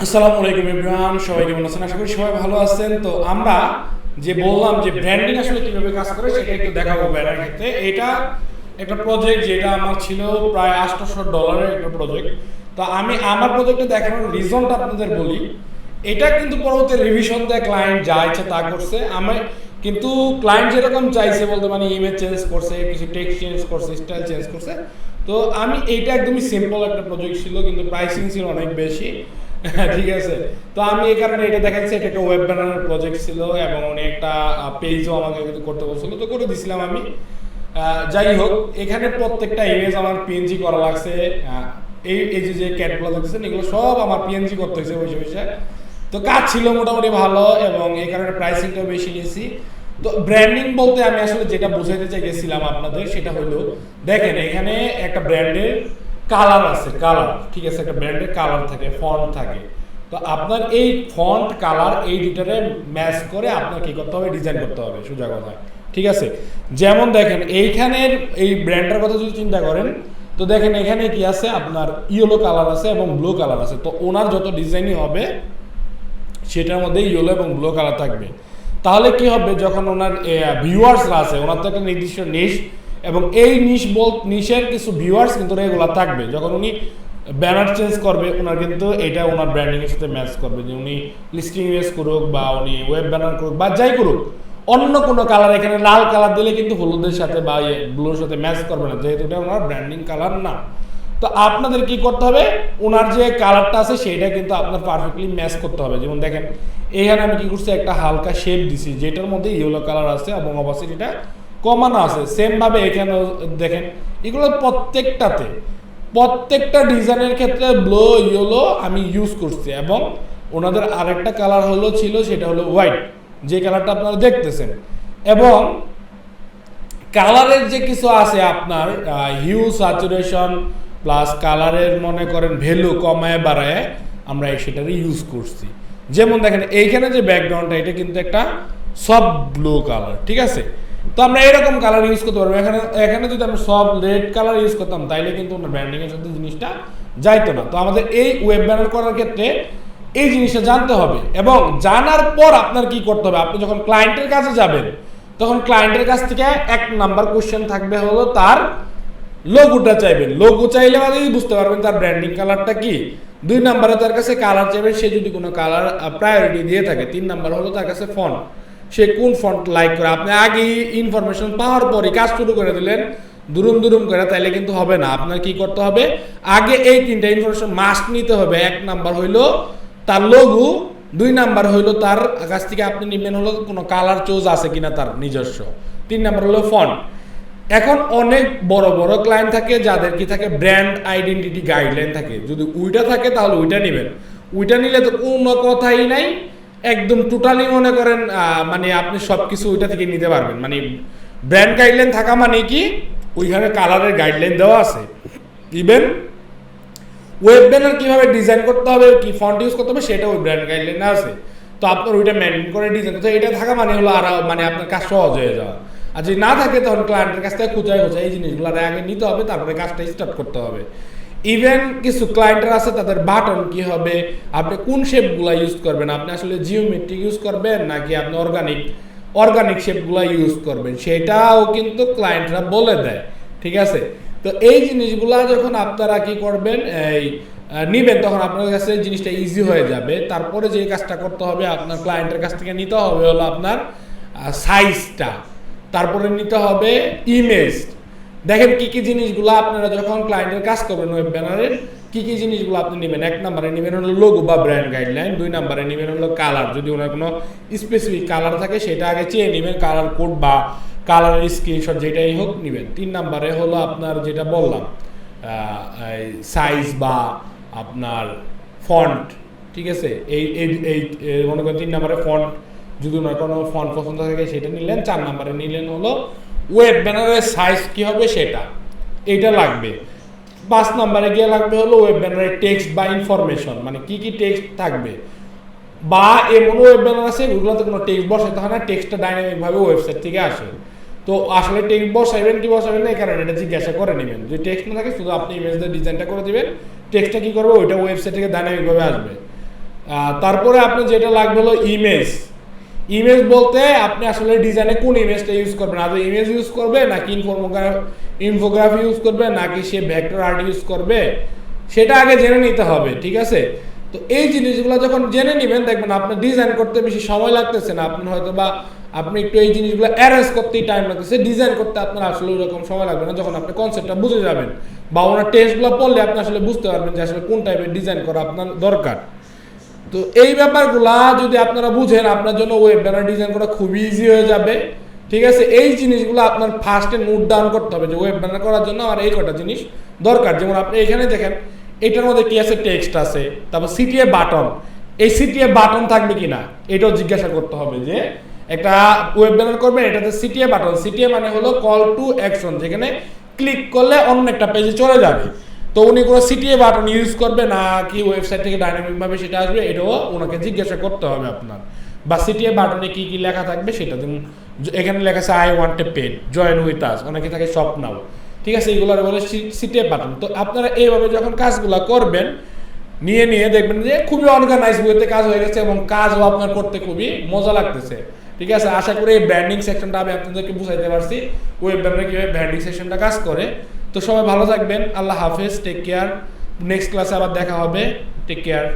আসসালামু আলাইকুম এভরিওয়ান, সবাই কেমন আছেন? আশা করি সবাই ভালো আছেন। তো আমরা যে বললাম যে ব্র্যান্ডিং আসলে কিভাবে কাজ করে সেটা একটু দেখাবো ব্যানার ক্ষেত্রে। এটা একটা প্রজেক্ট যেটা আমার ছিল প্রায় $800 একটা প্রজেক্ট। তো আমি আমার প্রজেক্টে দেখানোর রিজনটা আপনাদের বলি। এটা কিন্তু পরবর্তী রিভিশন দেয় ক্লায়েন্ট যা ইচ্ছা তা করছে। আমি কিন্তু ক্লায়েন্ট যেরকম চাইছে বলতে মানে ইমেজ চেঞ্জ করছে, কিছু টেক্সট চেঞ্জ করছে, স্টাইল চেঞ্জ করছে। তো আমি এইটা একদমই সিম্পল একটা প্রজেক্ট ছিল, কিন্তু প্রাইসিং ছিল অনেক বেশি। ঠিক আছে। তো আমি এই কারণে এটা দেখাচ্ছি, এটা একটা ওয়েব বানানোর প্রজেক্ট ছিল এবং উনি একটা পেজও আমাকে কিন্তু করতে বলছিল, তো করে দিছিলাম আমি। যাই হোক, এখানে প্রত্যেকটা ইমেজ আমার পিএনজি করা লাগছে। এই এই যে ক্যাটগুলো দেখতেছেন এগুলো সব আমার পিএনজি করতে হয়েছে বসে বসে। তো কাজ ছিল মোটামুটি ভালো এবং এই কারণে প্রাইসিংটাও বেশি নিয়েছি। তো ব্র্যান্ডিং বলতে আমি আসলে যেটা বোঝাইতে চাইছিলাম আপনাদের সেটা হলো, দেখেন এখানে একটা ব্র্যান্ডের কালার আছে, কালার, ঠিক আছে, একটা ব্র্যান্ডের কালার থাকে, ফন্ট থাকে। তো আপনার এই ফন্ট কালার এই দুটারে ম্যাচ করে আপনার কি করতে হবে, ডিজাইন করতে হবে, সোজা কথা। ঠিক আছে। যেমন দেখেন এইখানের এই ব্র্যান্ডটার কথা যদি চিন্তা করেন, তো দেখেন এখানে কি আছে, আপনার ইয়েলো কালার আছে এবং ব্লু কালার আছে। তো ওনার যত ডিজাইনই হবে সেটার মধ্যে ইয়েলো এবং ব্লু কালার থাকবে। তাহলে কি হবে, যখন ওনার ভিউয়ার্সরা আছে, ওনার তো একটা নির্দিষ্ট নিশ, এবং এই নিশের কিছু ভিউয়ার্স কিন্তু রেগুলার থাকবে। যখন উনি ব্যানার চেঞ্জ করবে ওনার কিন্তু এটা ওনার ব্র্যান্ডিংয়ের সাথে ম্যাচ করবে, যে উনি লিস্টিং ইমেজ করুক বা উনি ওয়েব ব্যানার করুক বা যাই করুক, অন্য কোনো কালার, এখানে লাল কালার দিলে কিন্তু হলুদের সাথে বা ব্লুর সাথে ম্যাচ করবে না, যেহেতু এটা ওনার ব্র্যান্ডিং কালার না। তো আপনাদের কি করতে হবে, ওনার যে কালারটা আছে সেটা কিন্তু আপনার পারফেক্টলি ম্যাচ করতে হবে। যেমন দেখেন এখানে আমি কি করছি, একটা হালকা শেপ দিছি যেটার মধ্যে ইয়েলো কালার আছে এবং অপাসিটিটা কমানো আছে। সেম ভাবে এখানেও দেখেন, এগুলো প্রত্যেকটা ডিজাইনের ক্ষেত্রে ব্লু ইয়েলো আমি ইউজ করছি। এবং ওনাদের আরেকটা কালার ছিল সেটা হলো হোয়াইট, যে কালারটা আপনারা দেখতেছেন। এবং কালারের যে কিছু আছে আপনার হিউ, স্যাচুরেশন প্লাস কালারের মনে করেন ভ্যালু কমায় বাড়ায় আমরা সেটারই ইউজ করছি। যেমন দেখেন এইখানে যে ব্যাকগ্রাউন্ডটা এটা কিন্তু একটা সব ব্লু কালার, ঠিক আছে। তো আমরা এরকম কালার ইউজ করতে পারবো। এখানে এখানে যদি আমরা সব রেড কালার ইউজ করতাম তাইলে কিন্তু আমরা ব্র্যান্ডিংয়ের সাথে জিনিসটা যাইতো না। তো আমাদের এই ওয়েব ব্যানার করার ক্ষেত্রে এই জিনিসটা জানতে হবে, এবং জানার পর আপনার কি করতে হবে, আপনি যখন ক্লায়েন্টের কাছে যাবেন তখন ক্লায়েন্টের কাছ থেকে 1 নাম্বার কোশ্চেন থাকবে হলো তার লোগোটা চাইবেন। লোগো চাইলে মানে বুঝতে পারবেন তার ব্র্যান্ডিং কালারটা কি। 2 নাম্বারে তার কাছে কালার চাইবেন, সে যদি কোনো কালার প্রায়োরিটি দিয়ে থাকে। 3 নাম্বার হলো তার কাছে ফন্ট, সে কোন ফন্ট লাইক করে। আপনি আগে ইনফরমেশন পাওয়ার পরই কাজ শুরু করে দিলেন দুরুম করে, তাইলে কিন্তু হবে না। আপনার কি করতে হবে, আগে এই 3টা ইনফরমেশন মাস্ট নিতে হবে। 1 নাম্বার হইলো তার লোগো, 2 নাম্বার হইলো তার কাছ থেকে আপনি নেবেন হলো কোনো কালার চুজ আছে কিনা তার নিজস্ব, 3 নাম্বার হলো ফন্ট। এখন অনেক বড় বড় ক্লায়েন্ট থাকে যাদের কি থাকে, ব্র্যান্ড আইডেন্টিটি গাইডলাইন থাকে। যদি ওইটা থাকে তাহলে ওইটা নেবেন, ওইটা নিলে তো কোনো কথাই নাই, একদম টোটালি মনে করেন মানে আপনি সব কিছু ওইটা থেকে নিতে পারবেন। মানে ব্র্যান্ড গাইডলাইন থাকা মানে কি, ওইখানে কালারের গাইডলাইন দেওয়া আছে। ইভেন ওয়েব ব্যানার কীভাবে ডিজাইন করতে হবে, কি ফন্ট ইউজ করতে হবে, সেটা ওই ব্র্যান্ড গাইডলাইনে আছে। তো আপনার ওইটা মেনটেন করে ডিজাইন করতে, এটা থাকা মানে হলো আর মানে আপনার কাজ সহজ হয়ে যাওয়া। আর যদি না থাকে তখন ক্লায়েন্টের কাছ থেকে খুঁজায় এই জিনিসগুলো আগে নিতে হবে, তারপরে কাজটা স্টার্ট করতে হবে। ইভেন কিছু ক্লায়েন্টের আছে তাদের বাটন কি হবে, আপনি কোন শেপগুলো ইউজ করবেন, আপনি আসলে জিওমেট্রিক ইউজ করবেন নাকি আপনি অর্গানিক শেপগুলো ইউজ করবেন, সেটাও কিন্তু ক্লায়েন্টরা বলে দেয়। ঠিক আছে। তো এই জিনিসগুলা যখন আপনারা কি করবেন, এই নিবেন, তখন আপনার কাছে জিনিসটা ইজি হয়ে যাবে। তারপরে যে কাজটা করতে হবে, আপনার ক্লায়েন্টের কাছ থেকে নিতে হবে হলো আপনার সাইজটা, তারপরে নিতে হবে ইমেজ। দেখেন কি কি জিনিসগুলো আপনারা যখন ক্লায়েন্টের কাজ করবেন ওয়েব ব্যানারের, কি কি জিনিসগুলো আপনি নেবেন। 1 নাম্বারে নেবেন হলো লোগো বা ব্র্যান্ড গাইডলাইন, 2 নাম্বারে নেবেন হলো কালার, যদি ওনার কোনো স্পেসিফিক কালার থাকে সেটা আগে চেয়ে নেবেন, কালার কোড বা কালারের স্ক্রিনশট যেটাই হোক নেবেন। 3 নাম্বারে হলো আপনার যেটা বললাম সাইজ বা আপনার ফন্ট। ঠিক আছে। এই এই মনে করেন 3 নাম্বারে ফন্ট, যদি ওনার কোনো ফন্ট পছন্দ থাকে সেটা নিলেন। 4 নাম্বারে নিলেন হলো ওয়েব ব্যানারের সাইজ কী হবে সেটা, এইটা লাগবে। 5 নাম্বারে গিয়ে লাগবে হলো ওয়েব ব্যানারের টেক্সট বা ইনফরমেশন, মানে কি কি টেক্সট থাকবে। বা এমন ওয়েব ব্যানার আছে ওগুলোতে কোনো টেক্সট বসাতে হয় না, টেক্সটটা ডাইনামিকভাবে ওয়েবসাইট থেকে আসে। তো আসলে টেক্সট বসাইবেন কি বসাবেন না, এই কারণে এটা জিজ্ঞাসা করে নেবেন। যদি টেক্সট না থাকে শুধু আপনি ইমেজ দিয়ে ডিজাইনটা করে দেবেন, টেক্সটটা কী করবে, ওইটা ওয়েবসাইট থেকে ডাইনামিকভাবে আসবে। তারপরে আপনি যেটা লাগবে হলো ইমেজ। ইমেজ বলতে আপনি আসলে ডিজাইনে কোন ইমেজটা ইউজ করবেন, আদৌ ইমেজ ইউজ করবে নাকি ইনফোগ্রাফি ইউজ করবে নাকি সে ভেক্টর আর্ট ইউজ করবে, সেটা আগে জেনে নিতে হবে, ঠিক আছে। তো এই জিনিসগুলো যখন জেনে নেবেন দেখবেন আপনার ডিজাইন করতে বেশি সময় লাগতেছে না, আপনি হয়তো বা আপনি একটু এই জিনিসগুলো অ্যারেঞ্জ করতেই টাইম লাগতেছে, ডিজাইন করতে আপনার আসলে ওইরকম সময় লাগবে না যখন আপনি কনসেপ্টটা বুঝে যাবেন বা ওনার টেস্টগুলো পড়লে আপনি আসলে বুঝতে পারবেন যে আসলে কোন টাইপের ডিজাইন করা আপনার দরকার। তো এই ব্যাপারগুলা যদি আপনারা বুঝেন আপনার জন্য ওয়েব ব্যানার ডিজাইন করা খুবই ইজি হয়ে যাবে, ঠিক আছে। এই জিনিসগুলো আপনার ফার্স্টে নোট ডাউন করতে হবে যে ওয়েব ব্যানার করার জন্য আমার এই কটা জিনিস দরকার। যেমন আপনি এখানে দেখেন এটার মধ্যে কি আছে, টেক্সট আছে, তারপর সিটিএ বাটন, এই সিটিএ বাটন থাকবে কিনা এটাও জিজ্ঞাসা করতে হবে যে একটা ওয়েব ব্যানার করবেন এটাতে সিটিএ বাটন, সিটিএ মানে হলো কল টু অ্যাকশন, যেখানে ক্লিক করলে অন্য একটা পেজে চলে যাবে। তো উনি কোনো সিটিএ বাটন ইউজ করবে না কি ওয়েবসাইট থেকে ডাইনামিকভাবে সেটা আসবে, এটাও ওনাকে জিজ্ঞাসা করতে হবে আপনার। বা সিটিএ বাটনে কি কি লেখা থাকবে সেটা, যেমন এখানে লেখা আছে I want a paid join with us, অনেকে থাকে শপ নাও, ঠিক আছে, এগুলোর বলে সিটিএ বাটন। তো আপনারা এইভাবে যখন কাজগুলো করবেন নিয়ে দেখবেন যে খুবই অর্গানাইজ ওয়েতে কাজ হয়ে গেছে এবং কাজও আপনার করতে খুবই মজা লাগতেছে, ঠিক আছে। আশা করি এই ব্র্যান্ডিং সেকশনটা আমি আপনাদেরকে বুঝাইতে পারছি ওয়েব ব্যানারে কীভাবে ব্র্যান্ডিং সেকশনটা কাজ করে। তো সবাই ভালো থাকবেন, আল্লাহ হাফেজ, টেক কেয়ার। নেক্সট ক্লাসে আবার দেখা হবে, টেক কেয়ার।